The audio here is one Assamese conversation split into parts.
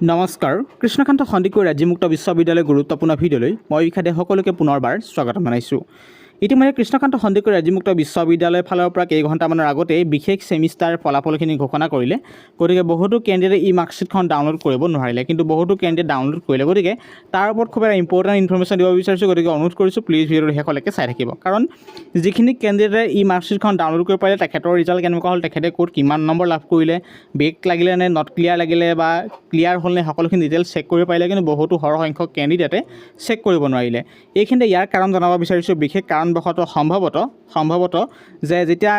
নমস্কাৰ কৃষ্ণকান্ত সন্দিকৈ ৰাজ্যমুক্ত বিশ্ববিদ্যালয় গুৰুত্বপূৰ্ণ ভিডিঅ'লৈ মই বিখাদে সকলোকে পুনৰবাৰ স্বাগতম জনাইছোঁ। ইতিমধ্যে কৃষ্ণকান্ত সন্দিকৈ ৰাজ্যমুক্ত বিশ্ববিদ্যালয়ৰ ফালৰ পৰা কেইঘণ্টামানৰ আগতে বিশেষ ছেমিষ্টাৰ ফলাফলখিনি ঘোষণা কৰিলে। গতিকে বহুতো কেণ্ডিডেটে ই মাৰ্কশ্বিটখন ডাউনলোড কৰিব নোৱাৰিলে, কিন্তু বহুতো কেণ্ডিডেট ডাউনলোড কৰিলে। গতিকে তাৰ ওপৰত খুব এটা ইম্পৰ্টেণ্ট ইনফৰ্মেশ্যন দিব বিচাৰিছোঁ। গতিকে অনুৰোধ কৰিছোঁ প্লিজ ভিডিঅ'টো শেষলৈকে চাই থাকিব, কাৰণ যিখিনি কেণ্ডিডেটে ই মাৰ্কশ্বিটখন ডাউনলোড কৰিব পাৰিলে তেখেতৰ ৰিজাল্ট কেনেকুৱা হ'ল, তেখেতে ক'ত কিমান নম্বৰ লাভ কৰিলে, বেক লাগিলে নে নট ক্লিয়াৰ লাগিলে বা ক্লিয়াৰ হ'ল নে, সকলোখিনি ডিটেইলছ চেক কৰিব পাৰিলে। কিন্তু বহুতো সৰহসংখ্যক কেণ্ডিডেটে চেক কৰিব নোৱাৰিলে। এইখিনিতে ইয়াৰ কাৰণ জনাব বিচাৰিছোঁ। বিশেষ কাৰণবশতঃ সম্ভৱতঃ যে যেতিয়া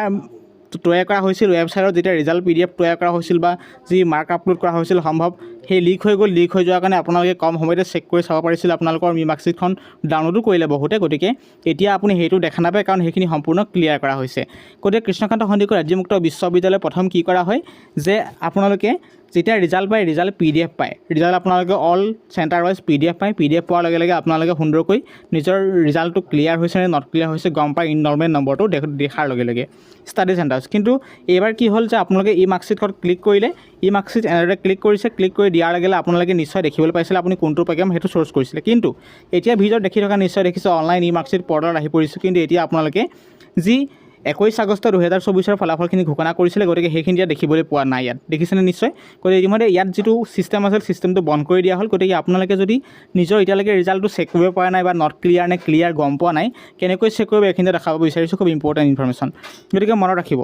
তৈয়াৰ কৰা হৈছিল ৱেবছাইটত, যেতিয়া ৰিজাল্ট PDF তৈয়াৰ কৰা হৈছিল বা যি মাৰ্ক আপলোড কৰা হৈছিল, সম্ভৱ সেই লিক হৈ গ'ল। লিক হৈ যোৱাৰ কাৰণে আপোনালোকে কম সময়তে চেক কৰি চাব পাৰিছিল আপোনালোকৰ ই মাৰ্কশ্বিটখন ডাউনলোডো কৰিলে বহুতে। গতিকে এতিয়া আপুনি সেইটো দেখা নাপায়, কাৰণ সেইখিনি সম্পূৰ্ণ ক্লিয়াৰ কৰা হৈছে। গতিকে কৃষ্ণকান্ত সন্দিকৈ ৰাজ্যমুক্ত বিশ্ববিদ্যালয় প্ৰথম কি কৰা হয় যে আপোনালোকে যেতিয়া ৰিজাল্ট পায়, ৰিজাল্ট PDF পায়, ৰিজাল্ট আপোনালোকে অল চেণ্টাৰ ৱাইজ PDF পায়। PDF পোৱাৰ লগে লগে আপোনালোকে সুন্দৰকৈ নিজৰ ৰিজাল্টটো ক্লিয়াৰ হৈছে নে নট ক্লিয়াৰ হৈছে গম পায় ইনৰলমেণ্ট নম্বৰটো দেখাৰ লগে লগে ষ্টাডি চেণ্টাৰ্ছ। কিন্তু এইবাৰ কি হ'ল যে আপোনালোকে ই মাৰ্কশ্বিটখন ক্লিক কৰিলে, ই মাৰ্কশ্বিট এনেদৰে ক্লিক কৰি দিয়াৰ লগে লগে আপোনালোকে নিশ্চয় দেখিবলৈ পাইছিলে আপুনি কোনটো প্ৰগ্ৰাম সেইটো চ'ৰ্চ কৰিছিলে। কিন্তু এতিয়া ভিডিঅ'ত দেখি থকা নিশ্চয় দেখিছে অনলাইন ই মাৰ্কশ্বিট পৰ্টেলত আহি পৰিছোঁ। কিন্তু এতিয়া আপোনালোকে যি 21 আগষ্ট 2024 ফলাফলখিনি ঘোষণা কৰিছিলে, গতিকে সেইখিনি ইয়াত দেখিবলৈ পোৱা নাই। ইয়াত দেখিছেনে নিশ্চয়। গতিকে ইতিমধ্যে ইয়াত যিটো ছিষ্টেম আছিল ছিষ্টেমটো বন্ধ কৰি দিয়া হ'ল। গতিকে আপোনালোকে যদি নিজৰ এতিয়ালৈকে ৰিজাল্টটো চেক কৰিব পৰা নাই বা নট ক্লিয়াৰ নে ক্লিয়াৰ গম পোৱা নাই, কেনেকৈ চেক কৰিব এইখিনিতে দেখাব বিচাৰিছোঁ। খুব ইম্পৰ্টেণ্ট ইনফৰ্মেশ্যন। গতিকে মনত ৰাখিব,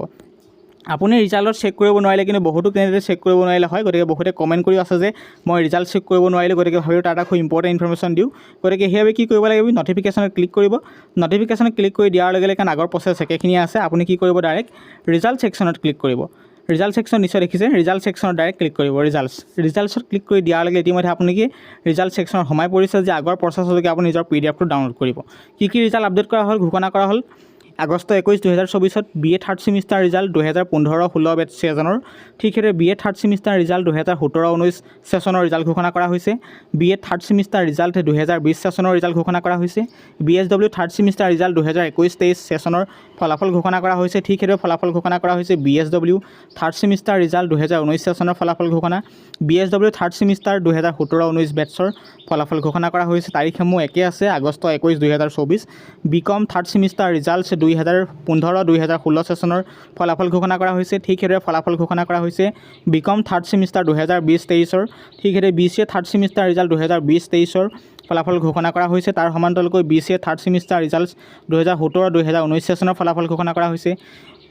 আপুনি ৰিজাল্টত চেক কৰিব নোৱাৰিলে, কিন্তু বহুতো কেণ্ডিডেটে চেক কৰিব নোৱাৰিলে হয়। গতিকে বহুতে কমেণ্ট কৰি আছে যে মই ৰিজাল্ট চেক কৰিব নোৱাৰিলোঁ। গতিকে ভাবিলোঁ তাৰ এটা খুব ইম্পৰ্টেণ্ট ইনফৰ্মেশ্যন দিওঁ। গতিকে সেইবাবে কি কৰিব লাগিব, নটিফিকেশ্যনত ক্লিক কৰিব। নটিফিকেশ্যনত ক্লিক কৰি দিয়াৰ লগে লগে কাৰণ আগৰ প্ৰচেছ একেখিনি আছে, আপুনি কি কৰিব ডাইৰেক্ট ৰিজাল্ট ছেকশ্যনত ক্লিক কৰিব। ৰিজাল্ট ছেকশ্যন নিশ্চয় দেখিছে, ৰিজাল্ট ছেকশ্যনত ডাইৰেক্ট ক্লিক কৰিব। ৰিজাল্টছত ক্লিক কৰি দিয়াৰ লগে ইতিমধ্যে আপুনি কি ৰিজাল্ট ছেকশ্যনত সোমাই পৰিছে যে আগৰ প্ৰচেছলৈকে আপুনি নিজৰ PDFটো ডাউনলোড কৰিব। কি ৰিজাল্ট আপডেট কৰা হ'ল, ঘোষণা কৰা হ'ল। August 21, 2024 BA third semester result 2015-16 batch ছেছনৰ। ঠিক সেইদৰে BA থাৰ্ড ছেমিষ্টাৰ ৰিজাল্ট 2017-19 ছেছনৰ ৰিজাল্ট ঘোষণা কৰা হৈছে। BA থাৰ্ড ছেমিষ্টাৰ ৰিজাল্ট 2020 ছেছনৰ ৰিজাল্ট ঘোষণা কৰা হৈছে। BSW থাৰ্ড ছেমিষ্টাৰ ৰিজাল্ট 2021-23 ছেছনৰ ফলাফল ঘোষণা কৰা হৈছে। ঠিক সেইদৰে ফলাফল ঘোষণা কৰা হৈছে BSW থাৰ্ড ছেমিষ্টাৰ ৰিজাল্ট 2019 ছেছনৰ ফলাফল ঘোষণা। BSW থাৰ্ড ছেমিষ্টাৰ 2017-19 বেটছৰ ফলাফল ঘোষণা কৰা হৈছে। তাৰিখসমূহ একে আছে, August 21, 2024। BCom third semester result 2015-2016 ছেছনৰ ফলাফল ঘোষণা কৰা হৈছে। ঠিক সেইদৰে ফলাফল ঘোষণা কৰা হৈছে BCom থাৰ্ড ছেমিষ্টাৰ 2020-23ৰ। ঠিক সেইদৰে BCA থাৰ্ড ছেমিষ্টাৰ ৰিজাল্ট 2020-23ৰ ফলাফল ঘোষণা কৰা হৈছে। তাৰ সমান্তৰালকৈ BCA থাৰ্ড ছেমিষ্টাৰ ৰিজাল্ট 2017-2019 ছেছনৰ ফলাফল ঘোষণা কৰা হৈছে।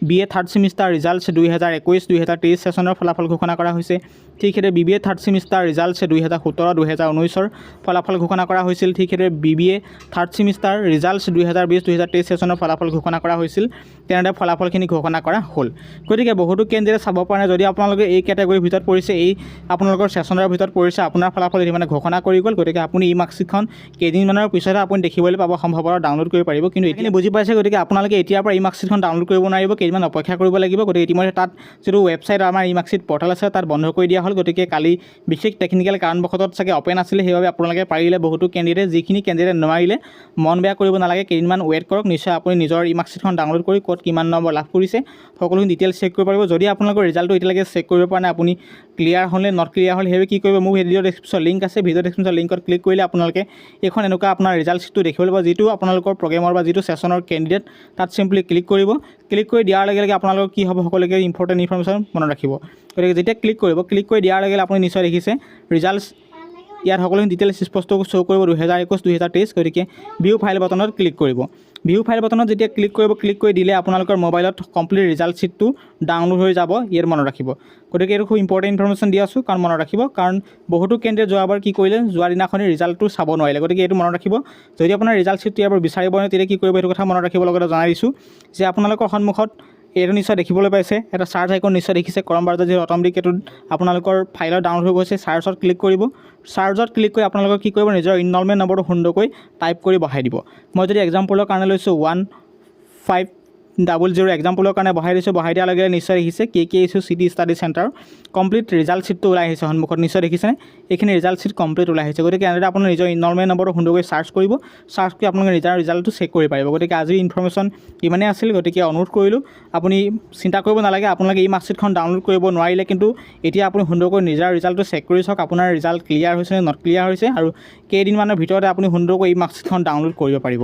BA থাৰ্ড ছেমিষ্টাৰ ৰিজাল্ট 2021-2023 ছেছনৰ ফলাফল ঘোষণা কৰা হৈছে। ঠিক সেইদৰে BBA থাৰ্ড ছেমিষ্টাৰ ৰিজাল্ট 2017-2019 ফলাফল ঘোষণা কৰা হৈছিল। ঠিক সেইদৰে BBA থাৰ্ড ছেমিষ্টাৰ ৰিজাল্ট 2020-2023 ছেছনৰ ফলাফল ঘোষণা কৰা হৈছিল। তেনেদৰে ফলাফলখিনি ঘোষণা কৰা হ'ল। গতিকে বহুতো কেণ্ডিডেট চাব পৰা নাই, যদি আপোনালোকে এই কেটেগৰীৰ ভিতৰত পৰিছে, এই আপোনালোকৰ ছেছনৰ ভিতৰত পৰিছে, আপোনাৰ ফলাফল ইতিমধ্যে ঘোষণা কৰি গ'ল। গতিকে আপুনি ই মাৰ্কশ্বিটখন কেইদিনমানৰ পিছতহে আপুনি দেখিবলৈ পাব, সম্ভৱতঃ ডাউনলোড কৰিব পাৰিব। কিন্তু এইখিনি বুজি পাইছে। গতিকে আপোনালোকে এতিয়াৰ পৰা ই মাৰ্কশ্বিটখন ডাউনলোড কৰিব নোৱাৰিব, কেইদিনমান অপেক্ষা কৰিব লাগিব। গতিকে ইতিমধ্যে তাত যিটো ৱেবছাইট আমাৰ ই মাৰ্কশ্বিট পৰ্টেল আছে তাত বন্ধ কৰি দিয়া হ'ল। গতিকে কালি বিশেষ টেকনিকেল কাৰণবশতঃ চাগে অ'পেন আছিলে, সেইবাবে আপোনালোকে পাৰিলে বহুতো কেণ্ডিডেট, যিখিনি কেণ্ডিডেট নোৱাৰিলে মন বেয়া কৰিব নালাগে, কেইদিনমান ৱেইট কৰক। নিশ্চয় আপুনি নিজৰ ই মাৰ্কশ্বিটখন ডাউনলোড কৰি ক'ত কিমান নম্বৰ লাভ কৰিছে সকলোখিনি ডিটেইলছ চেক কৰিব পাৰিব। যদি আপোনালোকৰ ৰিজাল্টটো এতিয়ালৈকে চেক কৰিব পৰা নাই, আপুনি ক্লিয়াৰ হ'লে নট ক্লিয়াৰ হ'ল, সেইবাবে কি কৰিব, মোৰ ভিডিঅ' ডেছক্ৰিপশ্যন লিংক আছে, ভিডিঅ' ডেছক্ৰিপশ্যন লিংকত ক্লিক কৰিলে আপোনালোকে এইখন এনেকুৱা আপোনাৰ ৰিজাল্ট শ্বীটটো দেখিবলৈ পাব, যিটো আপোনালোকৰ প্ৰগ্ৰেমৰ বা যিটো ছেছনৰ কেণ্ডিডেট তাত চিম্পলি ক্লিক কৰিব। ক্লিক কৰি দিয়াৰ লগে লগে আপোনালোকৰ কি হ'ব, সকলোকে ইম্পৰ্টেণ্ট ইনফৰ্মেশ্যন মনত ৰাখিব। গতিকে যেতিয়া ক্লিক কৰিব, ক্লিক কৰি দিয়াৰ লগে লগে আপুনি নিশ্চয় দেখিছে ৰিজাল্টছ ইয়াত সকলোখিনি ডিটেইলছ স্পষ্ট শ্ব' কৰিব 2021-2023। গতিকে ভিউ ফাইল বাটনত ক্লিক কৰিব। ভিউ ফাইল বাটনত যেতিয়া ক্লিক কৰিব, ক্লিক কৰি দিলে আপোনালোকৰ মোবাইলত কমপ্লিট ৰিজাল্ট শ্বীটটো ডাউনলোড হৈ যাব, ইয়াত মনত ৰাখিব। গতিকে এইটো খুব ইম্পৰ্টেণ্ট ইনফৰ্মেশ্যন দি আছোঁ, কাৰণ মনত ৰাখিব, কাৰণ বহুতো কেণ্ডিডেট যোৱাবাৰ কি কৰিলে, যোৱা দিনাখনেই ৰিজাল্টটো চাব নোৱাৰিলে। গতিকে এইটো মনত ৰাখিব। যদি আপোনাৰ ৰিজাল্ট শ্বীটটো ইয়াৰ পৰা বিচাৰিব নোৱাৰে, তেতিয়া কি কৰিব সেইটো কথা মনত ৰাখিব। লগতে জনাই দিছোঁ যে আপোনালোকৰ সন্মুখত এইটো নিশ্চয় দেখিবলৈ পাইছে, এটা চাৰ্চ আইকন নিশ্চয় দেখিছে, ক্ৰম ব্ৰাউজাৰ যি অট'মেটিক এইটো আপোনালোকৰ ফাইলত ডাউনলোড হৈ গৈছে। চাৰ্চত ক্লিক কৰিব। চাৰ্চত ক্লিক কৰি আপোনালোকৰ কি কৰিব, নিজৰ ইনৰলমেণ্ট নম্বৰটো সুন্দৰকৈ টাইপ কৰি বহাই দিব। মই যদি এক্সাম্পলৰ কাৰণে লৈছোঁ 15 00 এক্সাম্পলৰ কাৰণে বহাই দিছোঁ বহাই দিয়াৰ লগে লগে নিশ্চয় দেখিছে KKHU city study centre complete result শ্বীটটো ওলাই আহিছে সন্মুখত নিশ্চয় দেখিছেনে এইখিনি ৰিজাল্ট শ্বীট কমপ্লিট ওলাই আহিছে গতিকে এনেদৰে আপোনাৰ নিজৰ নৰ্মেল নম্বৰটো সুন্দৰকৈ চাৰ্চ কৰিব চাৰ্চ কৰি আপোনালোকে নিজৰ ৰিজাল্টটো চেক কৰিব পাৰিব গতিকে আজিৰ ইনফৰমেশ্যন ইমানেই আছিল গতিকে অনুৰোধ কৰিলোঁ আপুনি চিন্তা কৰিব নালাগে আপোনালোকে এই মাৰ্কশ্বিটখন ডাউনলোড কৰিব নোৱাৰিলে কিন্তু এতিয়া আপুনি সুন্দৰকৈ নিজৰ ৰিজাল্টটো চেক কৰি চাওক আপোনাৰ ৰিজাল্ট ক্লিয়াৰ হৈছে নে নট ক্লিয়াৰ হৈছে আৰু কেইদিনমানৰ ভিতৰতে আপুনি সুন্দৰকৈ এই মাৰ্কশ্বিটখন ডাউনলোড কৰিব পাৰিব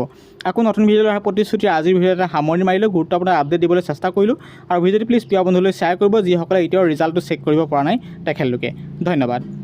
আকৌ নতুন ভিডিঅ' অহাৰ প্ৰতিশ্ৰুতি আজিৰ ভিডিঅ'ত এটা সামৰণি মাৰিলোঁ গুৰুত্বপূৰ্ণ আপডেট দিবলৈ চেষ্টা কৰিলোঁ আৰু ভিডিঅ'টো প্লিজ প্ৰিয় বন্ধুলৈ শ্বেয়াৰ কৰিব যিসকলে এতিয়াও ৰিজাল্টটো চেক কৰিব পৰা নাই তেখেতলোকে ধন্যবাদ।